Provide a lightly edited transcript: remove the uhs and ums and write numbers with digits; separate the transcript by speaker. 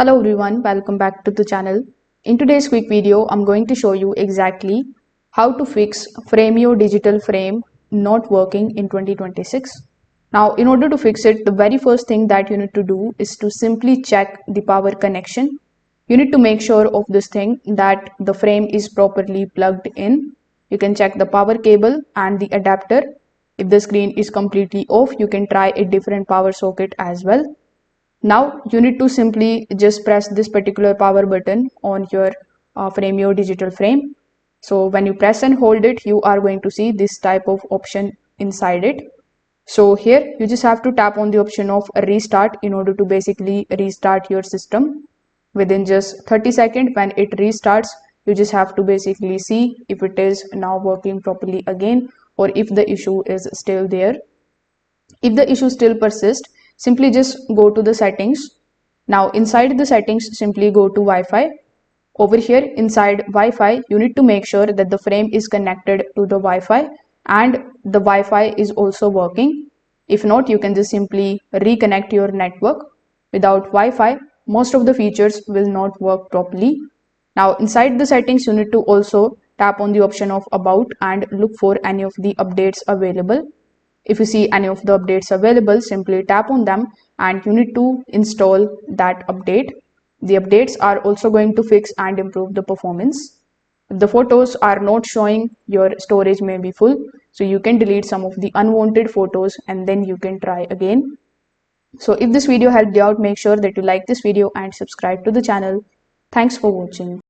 Speaker 1: Hello everyone, welcome back to the channel. In today's quick video, I'm going to show you exactly how to fix Frameo digital frame not working in 2026. Now, in order to fix it, the very first thing that you need to do is to simply check the power connection. You need to make sure of this thing that the frame is properly plugged in. You can check the power cable and the adapter. If the screen is completely off, you can try a different power socket as well. Now you need to simply just press this particular power button on your Frameo digital frame. So when you press and hold it, you are going to see this type of option inside it. So here you just have to tap on the option of restart in order to basically restart your system. Within just 30 seconds when it restarts, you just have to basically see if it is now working properly again or if the issue is still there. If the issue still persists, simply just go to the settings. Now inside the settings, simply go to Wi-Fi. Over here inside Wi-Fi, you need to make sure that the frame is connected to the Wi-Fi and the Wi-Fi is also working. If not, you can just simply reconnect your network. Without Wi-Fi, most of the features will not work properly. Now inside the settings, you need to also tap on the option of About and look for any of the updates available. If you see any of the updates available, simply tap on them and you need to install that update. The updates are also going to fix and improve the performance. If the photos are not showing, your storage may be full, so you can delete some of the unwanted photos and then you can try again. So if this video helped you out, make sure that you like this video and subscribe to the channel. Thanks for watching.